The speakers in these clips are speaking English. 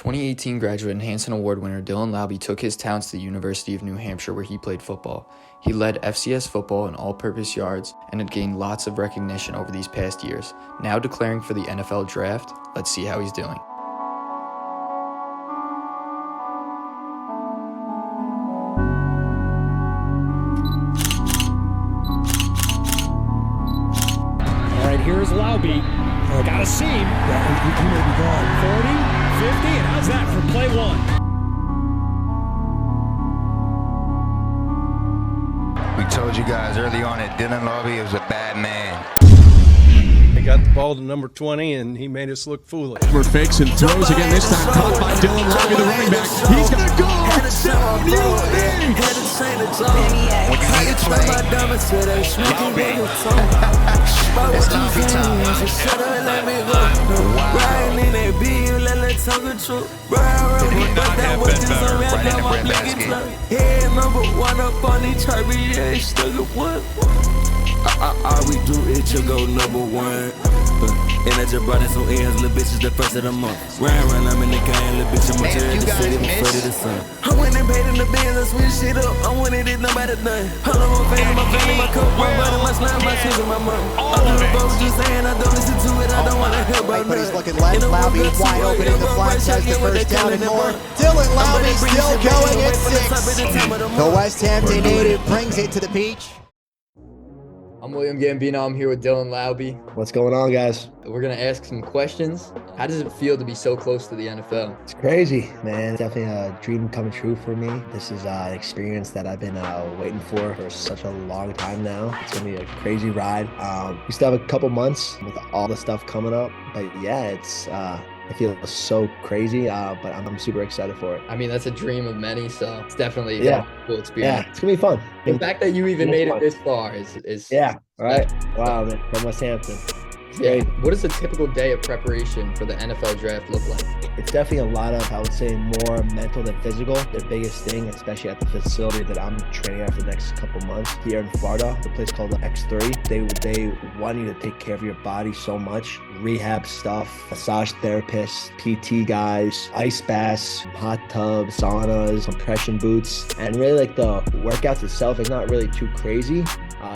2018 graduate and Hanson Award winner Dylan Laube took his talents to the University of New Hampshire where he played football. He led FCS football in all-purpose yards and had gained lots of recognition over these past years. Now declaring for the NFL draft, let's see how he's doing. All right, here's Laube. Got a seam. Yeah, he may be gone. 40, 50, and how's that for play one? We told you guys early on that Dylan Laube was a bad man. He got the ball to number 20, and he made us look foolish. Edward fakes and throws again, this time caught by Dylan Laube, the running back. He's going to go! When you need a play, Laube. It's Laube time. Right in the breadbasket. All we do is to go number one. And I just brought in some ends, little bitches, the first of the month. Run, I'm in the game, little bitch, I'm a Man, you the guys city, I'm missed. afraid of the sun. I went and paid in the bands, I switched shit up. I wanted it, nobody done. Hold on, my family, my cup, my brother, my slime, my shoes, and my money. All of the folks just saying, I don't listen to it, I don't want to hear about But he's looking left, Laube wide open in the flat, has the first down and more. Dylan Laube still going at 6. The West Hampton native brings it to the beach. I'm Will Gambino. I'm here with Dylan Laube. What's going on, guys? We're going to ask some questions. How does it feel to be so close to the NFL? It's crazy, man. It's definitely a dream coming true for me. This is an experience that I've been waiting for such a long time now. It's going to be a crazy ride. We still have a couple months with all the stuff coming up. But yeah, it's I feel so crazy, but I'm super excited for it. I mean, that's a dream of many, so it's definitely Yeah. a cool experience. Yeah, it's going to be fun. The fact that you even It's made fun. it this far is Yeah, right? Wow, man. From West Hampton. Yeah. What does a typical day of preparation for the NFL draft look like? It's definitely a lot of, I would say, more mental than physical. The biggest thing, especially at the facility that I'm training at for the next couple months here in Florida, the place called the X3, they want you to take care of your body so much. Rehab stuff, massage therapists, PT guys, ice baths, hot tubs, saunas, compression boots. And really, like, the workouts itself is not really too crazy.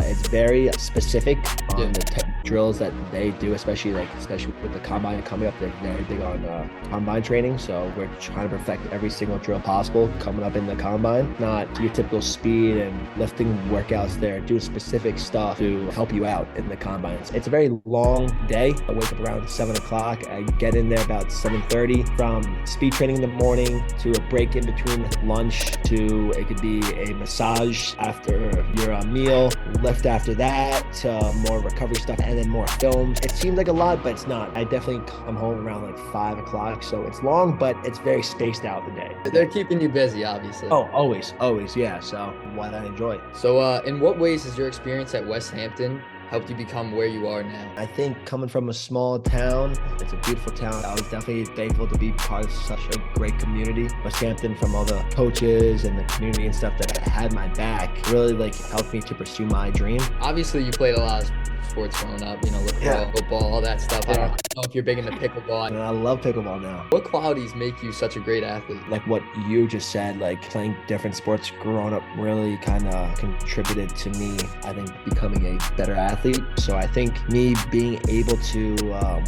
It's very specific on the drills that they do, especially with the combine coming up. They're very big on combine training, so we're trying to perfect every single drill possible coming up in the combine. Not your typical speed and lifting workouts. They're doing specific stuff to help you out in the combines. It's a very long day. I wake up around 7 o'clock. I get in there about 7:30. From speed training in the morning to a break in between lunch to it could be a massage after your meal, lift after that, to more recovery stuff, and then more films. It seems like a lot, but it's not. I definitely come home around like 5 o'clock, so it's long, but it's very spaced out the day. They're keeping you busy, obviously. Oh, always, yeah. So what I enjoy. So in what ways has your experience at West Hampton helped you become where you are now? I think coming from a small town, it's a beautiful town. I was definitely thankful to be part of such a great community. West Hampton, from all the coaches and the community and stuff that had my back, really helped me to pursue my dream. Obviously, you played a lot of sports growing up, lacrosse, football, all that stuff. I don't know if you're big into pickleball. And I love pickleball now. What qualities make you such a great athlete? Like what you just said, like playing different sports growing up really kind of contributed to me, I think, becoming a better athlete. So I think me being able to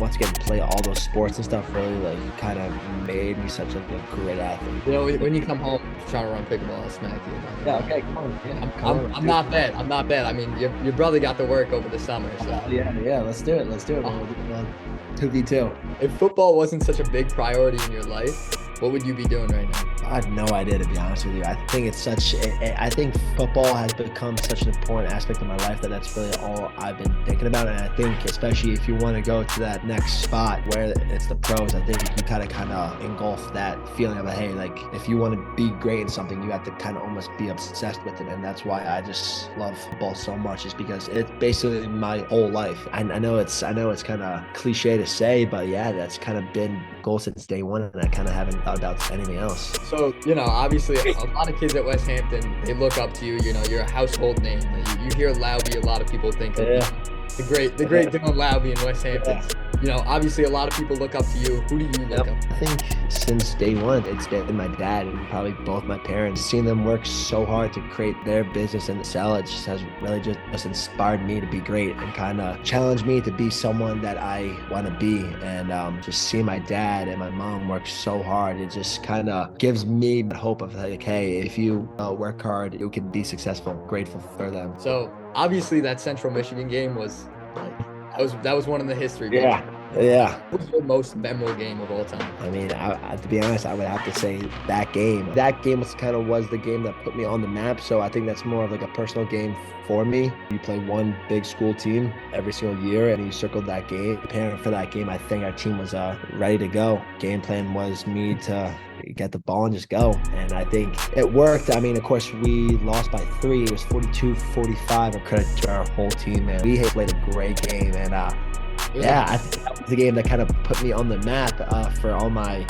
once again play all those sports and stuff really kind of made me such a great athlete. When you come home trying to run pickleball, I'll smack you. Yeah, okay, come on. Yeah, I'm not bad. I mean, your brother got to work over the summer. So. Yeah, let's do it. We'll do it. 2v2. If football wasn't such a big priority in your life, what would you be doing right now? I have no idea, to be honest with you. I think I think football has become such an important aspect of my life that's really all I've been thinking about. And I think, especially if you want to go to that next spot where it's the pros, I think you kind of engulf that feeling of, hey, like, if you want to be great in something, you have to kind of almost be obsessed with it. And that's why I just love football so much, is because it's basically my whole life. I know it's kind of cliche to say, but yeah, that's kind of been goal since day one, and I kind of haven't thought about anything else. So, obviously a lot of kids at West Hampton, they look up to you. You're a household name. You hear Laube, a lot of people think of the great Dylan Laube in West Hampton. You know, obviously a lot of people look up to you. Who do you look up to? I think since day one, it's been my dad and probably both my parents. Seeing them work so hard to create their business and sell it just has really just inspired me to be great and kind of challenged me to be someone that I want to be. And just seeing my dad and my mom work so hard, it just kind of gives me hope of like, hey, if you work hard, you can be successful. Grateful for them. So obviously that Central Michigan game was like, that was one in the history books. Yeah. What was your most memorable game of all time? I mean, to be honest, I would have to say that game. That game was the game that put me on the map. So I think that's more of like a personal game for me. You play one big school team every single year and you circled that game. Preparing for that game, I think our team was ready to go. Game plan was me to get the ball and just go. And I think it worked. I mean, of course, we lost by 3. It was 42-45. A credit to our whole team, man. We played a great game. And yeah, I think that was the game that kind of put me on the map for all my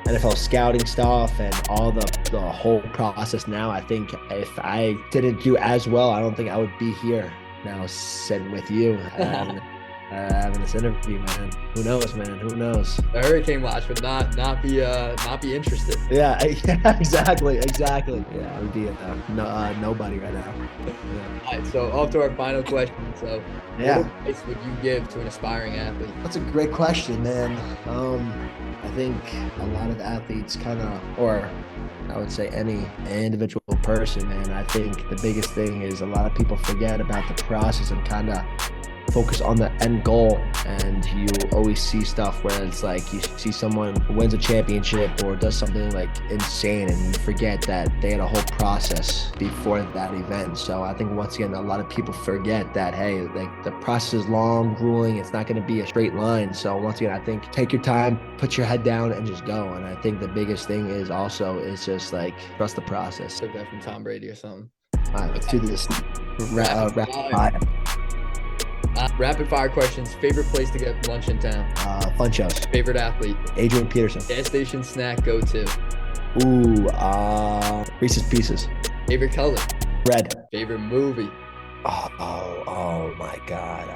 NFL scouting stuff and all the whole process. Now, I think if I didn't do as well, I don't think I would be here now sitting with you having this interview, man. Who knows, man? Who knows? The Hurricane Watch would not be interested. Yeah, exactly. Yeah, I would be nobody right now. Yeah. All right, so off to our final question. So, yeah, what advice would you give to an aspiring athlete? That's a great question, man. I think a lot of athletes or I would say any individual person, man, I think the biggest thing is a lot of people forget about the process and kind of focus on the end goal, and you always see stuff where it's like you see someone who wins a championship or does something like insane and you forget that they had a whole process before that event. So I think once again a lot of people forget that, hey, like the process is long, grueling, it's not going to be a straight line. So once again, I think take your time, put your head down and just go. And I think the biggest thing is just like trust the process. Took that from Tom Brady or something. All right, let's do this rapid fire. Rapid fire questions. Favorite place to get lunch in town? Funchos. Favorite athlete? Adrian Peterson. Gas station snack go to? Reese's Pieces. Favorite color? Red. Favorite movie? Oh my God.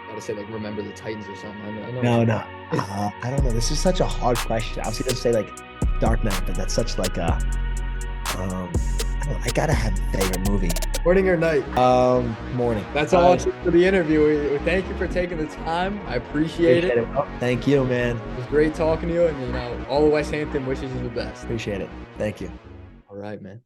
Gotta say like Remember the Titans or something. I know. No. I don't know. This is such a hard question. I was gonna say like Dark Knight, but that's such like a I gotta have a favorite movie. Morning or night? Morning. That's all for the interview. Thank you for taking the time. I appreciate it. Thank you, man. It was great talking to you, and all of West Hampton wishes you the best. Appreciate it. Thank you. All right, man.